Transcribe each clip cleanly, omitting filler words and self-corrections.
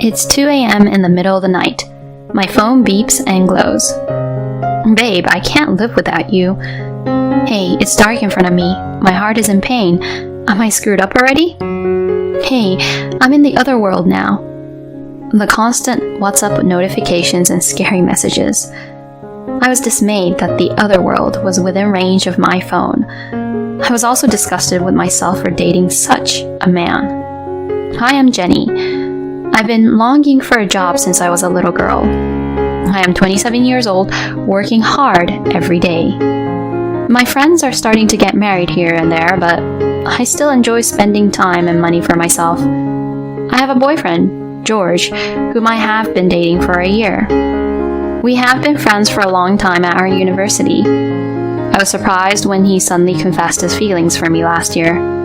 It's 2 a.m. in the middle of the night. My phone beeps and glows. Babe, I can't live without you. Hey, it's dark in front of me. My heart is in pain. Am I screwed up already? Hey, I'm in the other world now. The constant WhatsApp notifications and scary messages. I was dismayed that the other world was within range of my phone. I was also disgusted with myself for dating such a man. Hi, I'm Jenny. I've been longing for a job since I was a little girl. I am 27 years old, working hard every day. My friends are starting to get married here and there, but I still enjoy spending time and money for myself. I have a boyfriend, George, whom I have been dating for a year. We have been friends for a long time at our university. I was surprised when he suddenly confessed his feelings for me last year.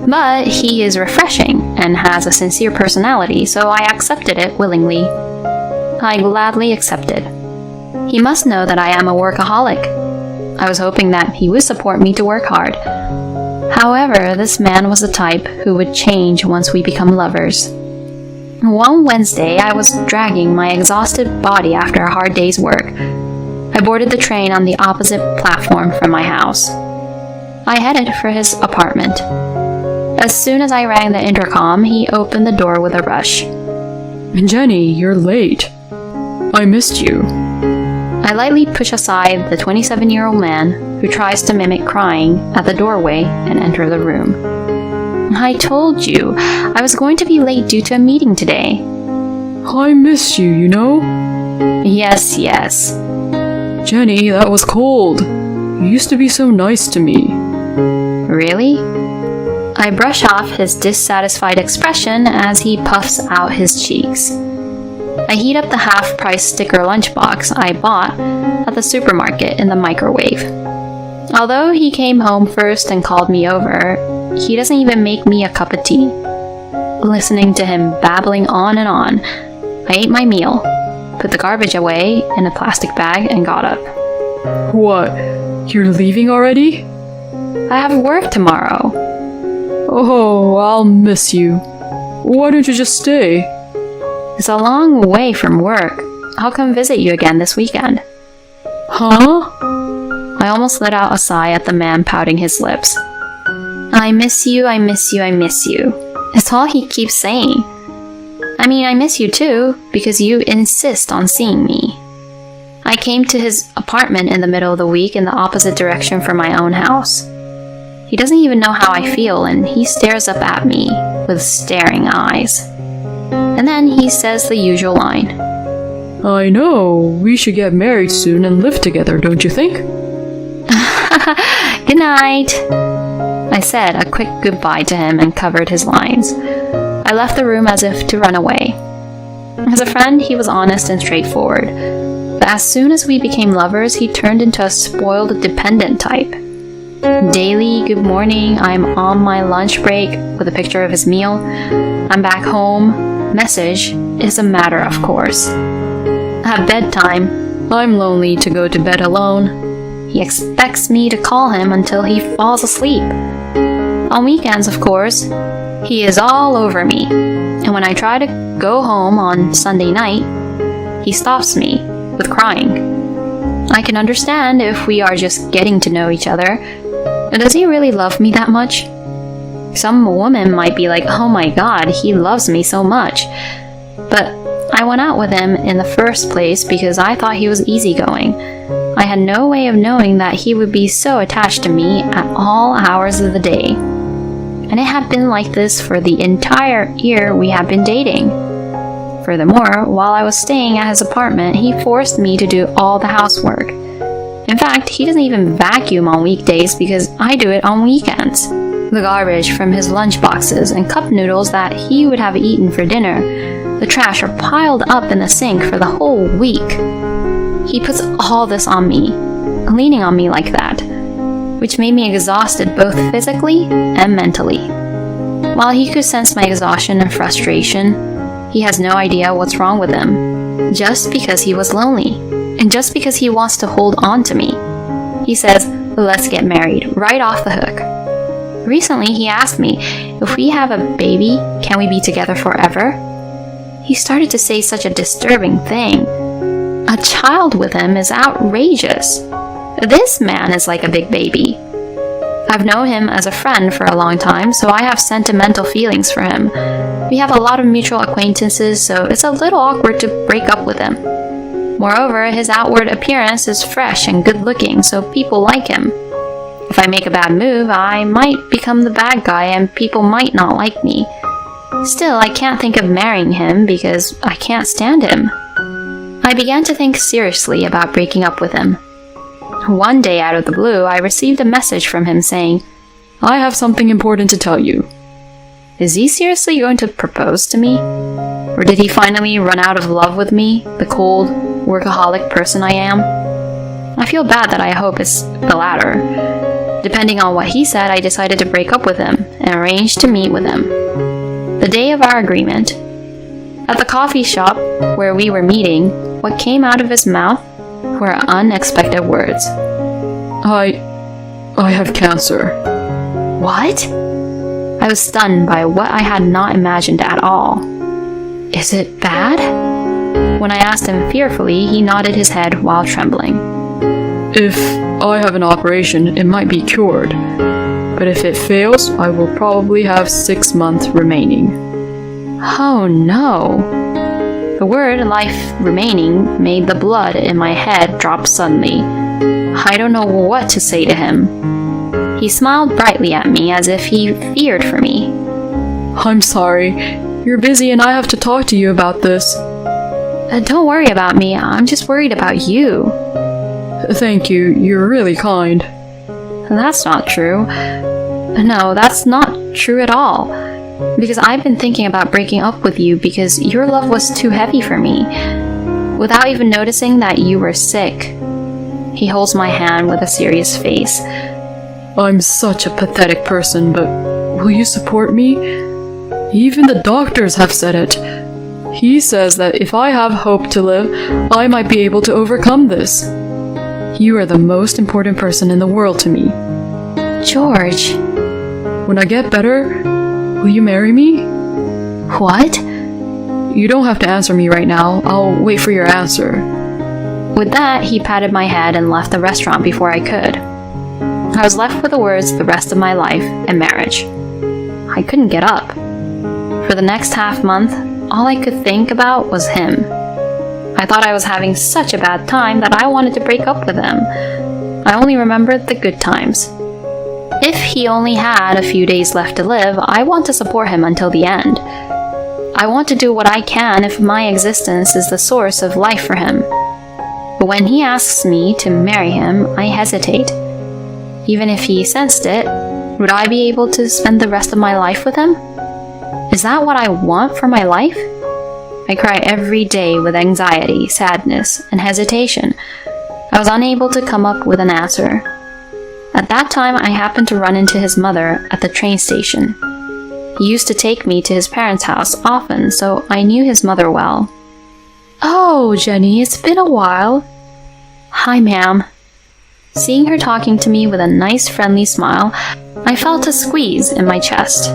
But he is refreshing and has a sincere personality, so I accepted it willingly. I gladly accepted. He must know that I am a workaholic. I was hoping that he would support me to work hard. However, this man was the type who would change once we become lovers. One Wednesday, I was dragging my exhausted body after a hard day's work. I boarded the train on the opposite platform from my house. I headed for his apartment. As soon as I rang the intercom, he opened the door with a rush. Jenny, you're late. I missed you. I lightly push aside the 27-year-old man who tries to mimic crying at the doorway and enter the room. I told you, I was going to be late due to a meeting today. I miss you, you know? Yes. Jenny, that was cold. You used to be so nice to me. Really? I brush off his dissatisfied expression as he puffs out his cheeks. I heat up the half-price sticker lunchbox I bought at the supermarket in the microwave. Although he came home first and called me over, he doesn't even make me a cup of tea. Listening to him babbling on and on, I ate my meal, put the garbage away in a plastic bag, and got up. What? You're leaving already? I have work tomorrow. Oh, I'll miss you. Why don't you just stay? It's a long way from work. I'll come visit you again this weekend. Huh? I almost let out a sigh at the man pouting his lips. I miss you. It's all he keeps saying. I mean, I miss you too, because you insist on seeing me. I came to his apartment in the middle of the week in the opposite direction from my own house. He doesn't even know how I feel, and he stares up at me with staring eyes. And then he says the usual line. I know, we should get married soon and live together, don't you think? Good night. I said a quick goodbye to him and covered his lines. I left the room as if to run away. As a friend, he was honest and straightforward. But as soon as we became lovers, he turned into a spoiled, dependent type. Daily good morning, I'm on my lunch break with a picture of his meal. I'm back home. Message is a matter of course. At bedtime, I'm lonely to go to bed alone. He expects me to call him until he falls asleep. On weekends, of course, he is all over me. And when I try to go home on Sunday night, he stops me with crying. I can understand if we are just getting to know each other. Does he really love me that much? Some woman might be like, oh my god, he loves me so much. But I went out with him in the first place because I thought he was easygoing. I had no way of knowing that he would be so attached to me at all hours of the day. And it had been like this for the entire year we had been dating. Furthermore, while I was staying at his apartment, he forced me to do all the housework. In fact, he doesn't even vacuum on weekdays because I do it on weekends. The garbage from his lunch boxes and cup noodles that he would have eaten for dinner, the trash are piled up in the sink for the whole week. He puts all this on me, leaning on me like that, which made me exhausted both physically and mentally. While he could sense my exhaustion and frustration, he has no idea what's wrong with him, just because he was lonely. And just because he wants to hold on to me. He says, let's get married, right off the hook. Recently, he asked me, if we have a baby, can we be together forever? he started to say such a disturbing thing. A child with him is outrageous. This man is like a big baby. I've known him as a friend for a long time, so I have sentimental feelings for him. We have a lot of mutual acquaintances, so it's a little awkward to break up with him. Moreover, his outward appearance is fresh and good-looking, so people like him. If I make a bad move, I might become the bad guy and people might not like me. Still, I can't think of marrying him because I can't stand him. I began to think seriously about breaking up with him. One day out of the blue, I received a message from him saying, I have something important to tell you. "Is he seriously going to propose to me? Or did he finally run out of love with me, the cold, workaholic person I am?" I feel bad that I hope it's the latter. Depending on what he said, I decided to break up with him and arranged to meet with him. The day of our agreement. At the coffee shop where we were meeting, what came out of his mouth were unexpected words. I have cancer. What? I was stunned by what I had not imagined at all. Is it bad? When I asked him fearfully, he nodded his head while trembling. If I have an operation, it might be cured. But if it fails, I will probably have 6 months remaining. Oh no. The word life remaining made the blood in my head drop suddenly. I don't know what to say to him. He smiled brightly at me as if he feared for me. I'm sorry. You're busy and I have to talk to you about this. Don't worry about me. I'm just worried about you. Thank you. You're really kind. That's not true. No, that's not true at all. Because I've been thinking about breaking up with you because your love was too heavy for me. Without even noticing that you were sick. He holds my hand with a serious face. I'm such a pathetic person, but will you support me? Even the doctors have said it. He says that if I have hope to live, I might be able to overcome this. You are the most important person in the world to me. George. When I get better, will you marry me? What? You don't have to answer me right now. I'll wait for your answer. With that, he patted my head and left the restaurant before I could. I was left with the words "the rest of my life" and marriage. I couldn't get up. For the next half-month, all I could think about was him. I thought I was having such a bad time that I wanted to break up with him. I only remembered the good times. If he only had a few days left to live, I want to support him until the end. I want to do what I can if my existence is the source of life for him. But when he asks me to marry him, I hesitate. Even if he sensed it, would I be able to spend the rest of my life with him? Is that what I want for my life? I cry every day with anxiety, sadness, and hesitation. I was unable to come up with an answer. At that time, I happened to run into his mother at the train station. He used to take me to his parents' house often, so I knew his mother well. "Oh, Jenny, it's been a while." "Hi, ma'am." Seeing her talking to me with a nice friendly smile, I felt a squeeze in my chest.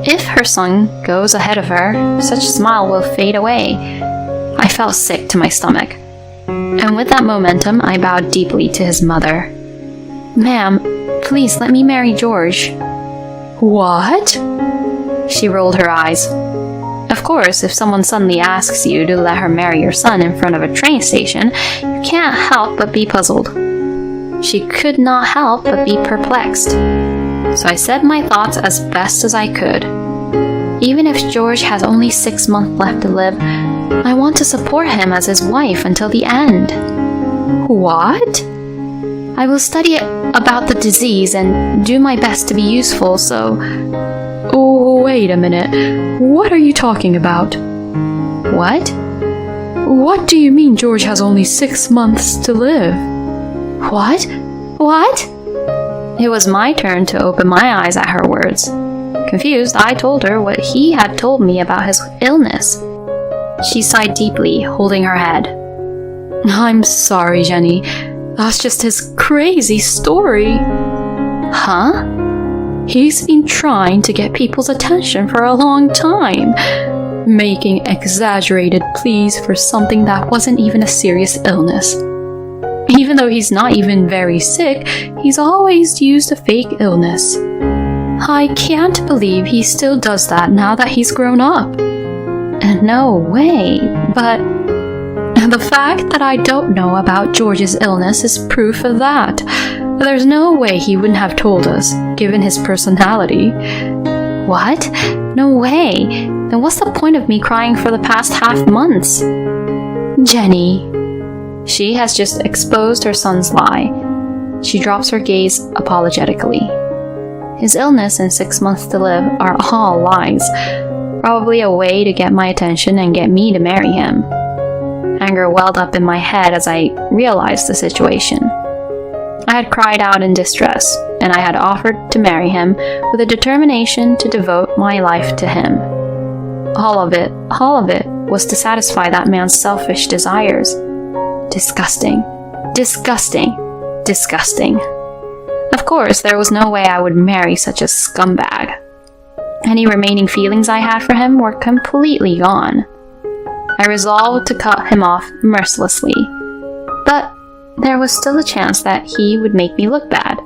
If her son goes ahead of her, such a smile will fade away. I felt sick to my stomach. And with that momentum, I bowed deeply to his mother. "Ma'am, please let me marry George." "What?" She rolled her eyes. Of course, if someone suddenly asks you to let her marry your son in front of a train station, you can't help but be puzzled. She could not help but be perplexed. So I said my thoughts as best as I could. Even if George has only 6 months left to live, I want to support him as his wife until the end. "What?" "I will study about the disease and do my best to be useful, so..." Oh, wait a minute. What are you talking about? "What?" What do you mean George has only 6 months to live? What? What? It was my turn to open my eyes at her words. Confused, I told her what he had told me about his illness. She sighed deeply, holding her head. I'm sorry, Jenny. That's just his crazy story. Huh? He's been trying to get people's attention for a long time. making exaggerated pleas for something that wasn't even a serious illness. Even though he's not even very sick, he's always used a fake illness. I can't believe he still does that now that he's grown up. No way, but the fact that I don't know about George's illness is proof of that. There's no way he wouldn't have told us, given his personality. What? No way. Then what's the point of me crying for the past half months? Jenny. She has just exposed her son's lie. She drops her gaze apologetically. His illness and 6 months to live are all lies. Probably a way to get my attention and get me to marry him. Anger welled up in my head as I realized the situation. I had cried out in distress, and I had offered to marry him with a determination to devote my life to him. All of it was to satisfy that man's selfish desires. Disgusting. Disgusting. Disgusting. Of course, there was no way I would marry such a scumbag. Any remaining feelings I had for him were completely gone. I resolved to cut him off mercilessly, but there was still a chance that he would make me look bad.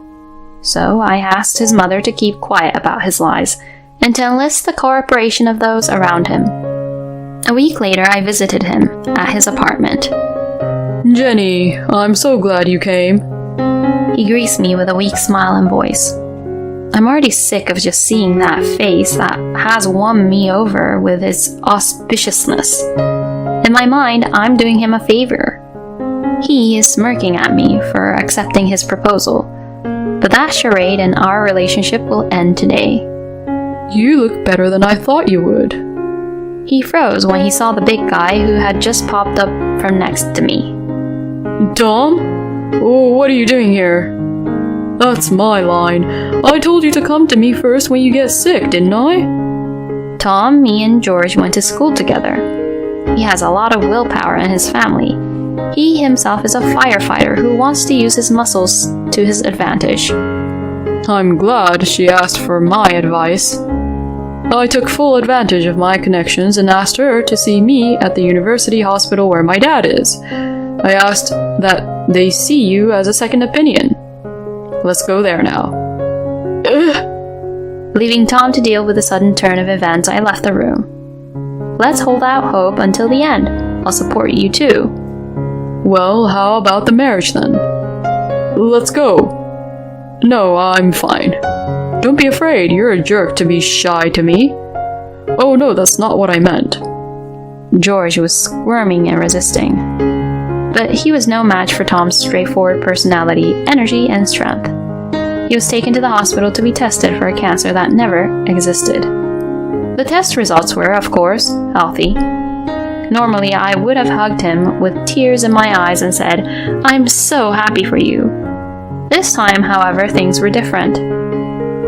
So I asked his mother to keep quiet about his lies and to enlist the cooperation of those around him. A week later, I visited him at his apartment. Jenny, I'm so glad you came. He greets me with a weak smile and voice. I'm already sick of just seeing that face that has won me over with its auspiciousness. In my mind, I'm doing him a favor. He is smirking at me for accepting his proposal, but that charade and our relationship will end today. You look better than I thought you would. He froze when he saw the big guy who had just popped up from next to me. Tom? Oh, what are you doing here? That's my line. I told you to come to me first when you get sick, didn't I? Tom, me, and George went to school together. He has a lot of willpower in his family. He himself is a firefighter who wants to use his muscles to his advantage. I'm glad she asked for my advice. I took full advantage of my connections and asked her to see me at the university hospital where my dad is. I asked that they see you as a second opinion. Let's go there now. Ugh. Leaving Tom to deal with the sudden turn of events, I left the room. Let's hold out hope until the end. I'll support you too. Well, how about the marriage then? Let's go. No, I'm fine. Don't be afraid, you're a jerk to be shy to me. Oh no, that's not what I meant. George was squirming and resisting. But he was no match for Tom's straightforward personality, energy, and strength. He was taken to the hospital to be tested for a cancer that never existed. The test results were, of course, healthy. Normally, I would have hugged him with tears in my eyes and said, "I'm so happy for you." This time, however, things were different.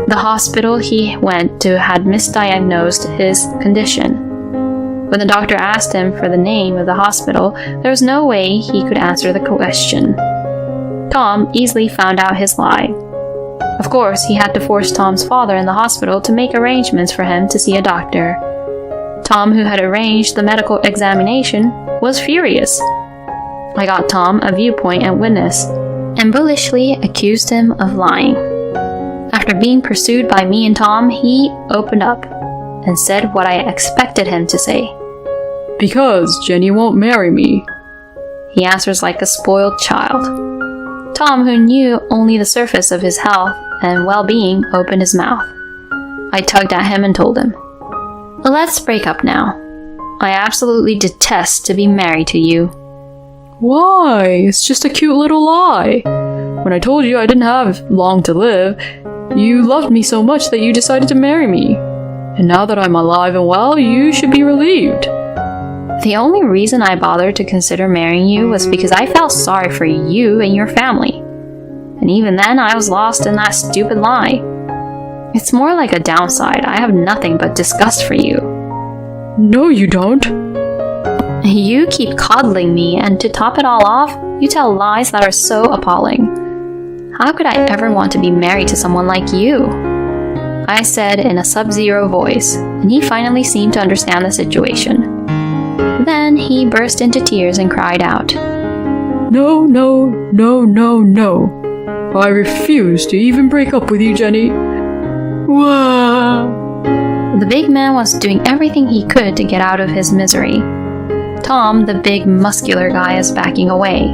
The hospital he went to had misdiagnosed his condition. When the doctor asked him for the name of the hospital, there was no way he could answer the question. Tom easily found out his lie. Of course, he had to force Tom's father in the hospital to make arrangements for him to see a doctor. Tom, who had arranged the medical examination, was furious. I got Tom a viewpoint and witness, and bullishly accused him of lying. After being pursued by me and Tom, he opened up and said what I expected him to say. Because Jenny won't marry me. He answers like a spoiled child. Tom, who knew only the surface of his health and well-being, opened his mouth. I tugged at him and told him, "Let's break up now. I absolutely detest to be married to you." Why? It's just a cute little lie. When I told you I didn't have long to live, you loved me so much that you decided to marry me. And now that I'm alive and well, you should be relieved. The only reason I bothered to consider marrying you was because I felt sorry for you and your family. And even then, I was lost in that stupid lie. It's more like a downside. I have nothing but disgust for you. No, you don't. You keep coddling me, and to top it all off, you tell lies that are so appalling. How could I ever want to be married to someone like you? I said in a sub-zero voice, and he finally seemed to understand the situation. Then he burst into tears and cried out, No, no, no, no, no. I refuse to even break up with you, Jenny. Wah! The big man was doing everything he could to get out of his misery. Tom, the big muscular guy, is backing away.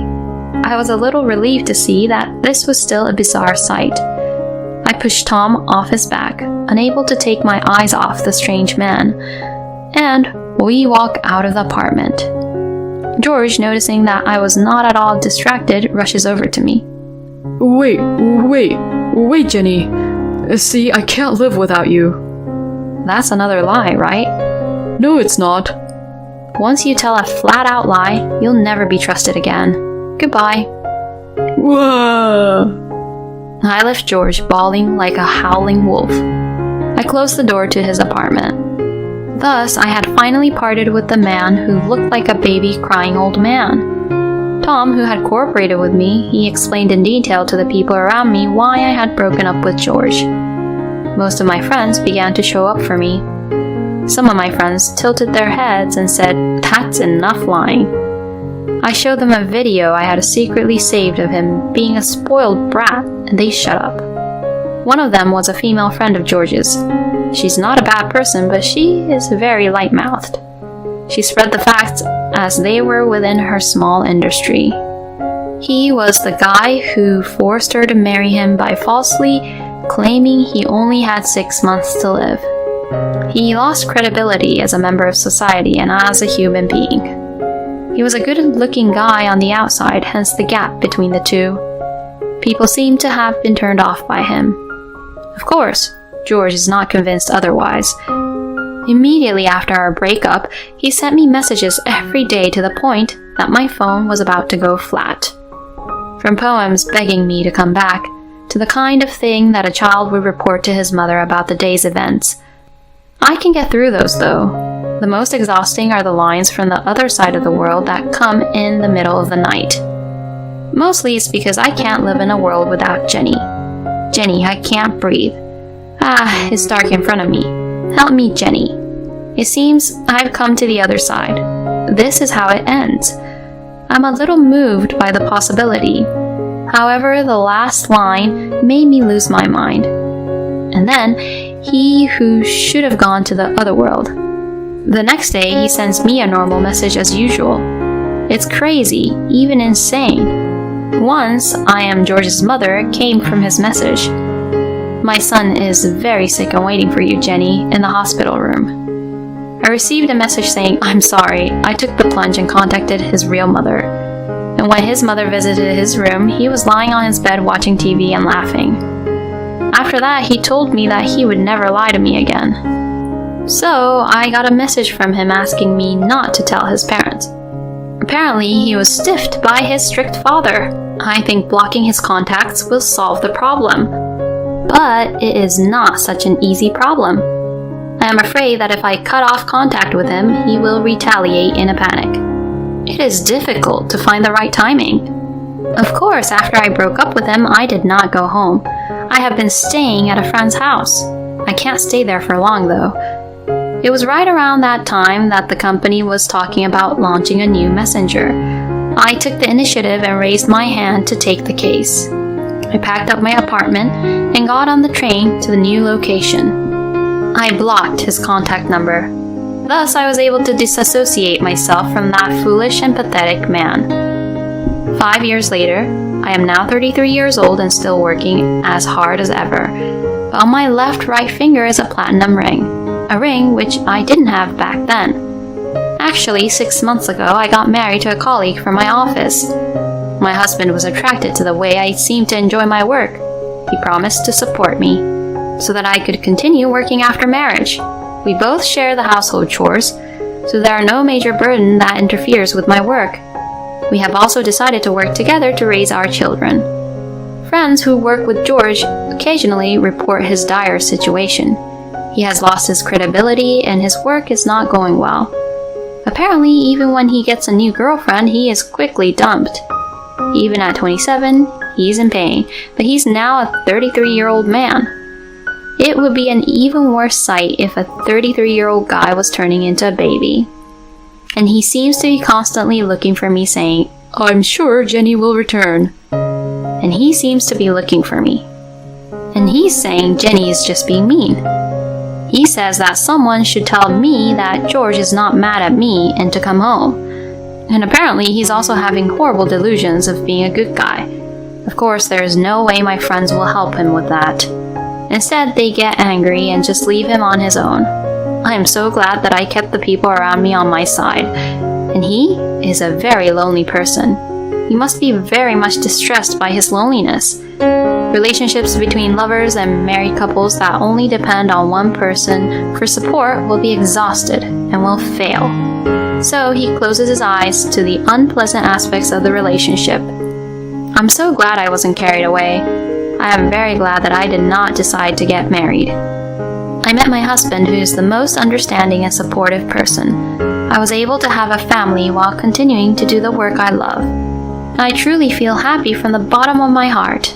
I was a little relieved to see that this was still a bizarre sight. I pushed Tom off his back, unable to take my eyes off the strange man, and we walk out of the apartment. George, noticing that I was not at all distracted, rushes over to me. Wait, Jenny. See, I can't live without you. That's another lie, right? No, it's not. Once you tell a flat-out lie, you'll never be trusted again. Goodbye. Wah! I left George bawling like a howling wolf. I closed the door to his apartment. Thus, I had finally parted with the man who looked like a baby crying old man. Tom, who had cooperated with me, he explained in detail to the people around me why I had broken up with George. Most of my friends began to show up for me. Some of my friends tilted their heads and said, "That's enough lying." I showed them a video I had secretly saved of him being a spoiled brat, and they shut up. One of them was a female friend of George's. She's not a bad person, but she is very light-mouthed. She spread the facts as they were within her small industry. He was the guy who forced her to marry him by falsely claiming he only had 6 months to live. He lost credibility as a member of society and as a human being. He was a good-looking guy on the outside, hence the gap between the two. People seemed to have been turned off by him. Of course, George is not convinced otherwise. Immediately after our breakup, he sent me messages every day to the point that my phone was about to go flat. From poems begging me to come back, to the kind of thing that a child would report to his mother about the day's events. I can get through those, though. The most exhausting are the lines from the other side of the world that come in the middle of the night. Mostly it's because I can't live in a world without Jenny. Jenny, I can't breathe. It's dark in front of me. Help me, Jenny. It seems I've come to the other side. This is how it ends. I'm a little moved by the possibility. However, the last line made me lose my mind. And then, he who should have gone to the other world. The next day, he sends me a normal message as usual. It's crazy, even insane. Once, "I am George's mother" came from his message. "My son is very sick and waiting for you, Jenny, in the hospital room." I received a message saying, "I'm sorry, I took the plunge and contacted his real mother." And when his mother visited his room, he was lying on his bed watching TV and laughing. After that, he told me that he would never lie to me again. So, I got a message from him asking me not to tell his parents. Apparently, he was stiffed by his strict father. I think blocking his contacts will solve the problem. But it is not such an easy problem. I am afraid that if I cut off contact with him, he will retaliate in a panic. It is difficult to find the right timing. Of course, after I broke up with him, I did not go home. I have been staying at a friend's house. I can't stay there for long, though. It was right around that time that the company was talking about launching a new messenger. I took the initiative and raised my hand to take the case. I packed up my apartment and got on the train to the new location. I blocked his contact number. Thus, I was able to disassociate myself from that foolish and pathetic man. 5 years later, I am now 33 years old and still working as hard as ever. But on my left right finger is a platinum ring. A ring which I didn't have back then. Actually, 6 months ago, I got married to a colleague from my office. My husband was attracted to the way I seemed to enjoy my work. He promised to support me, so that I could continue working after marriage. We both share the household chores, so there are no major burden that interferes with my work. We have also decided to work together to raise our children. Friends who work with George occasionally report his dire situation. He has lost his credibility and his work is not going well. Apparently, even when he gets a new girlfriend, he is quickly dumped. Even at 27, he's in pain, but he's now a 33-year-old man. It would be an even worse sight if a 33-year-old guy was turning into a baby. And he seems to be constantly looking for me, saying, I'm sure Jenny will return. and he seems to be looking for me. And he's saying Jenny is just being mean. He says that someone should tell me that George is not mad at me and to come home. And apparently he's also having horrible delusions of being a good guy. Of course, there is no way my friends will help him with that. Instead, they get angry and just leave him on his own. I am so glad that I kept the people around me on my side. And he is a very lonely person. He must be very much distressed by his loneliness. Relationships between lovers and married couples that only depend on one person for support will be exhausted and will fail. So he closes his eyes to the unpleasant aspects of the relationship. I'm so glad I wasn't carried away. I am very glad that I did not decide to get married. I met my husband, who is the most understanding and supportive person. I was able to have a family while continuing to do the work I love. I truly feel happy from the bottom of my heart.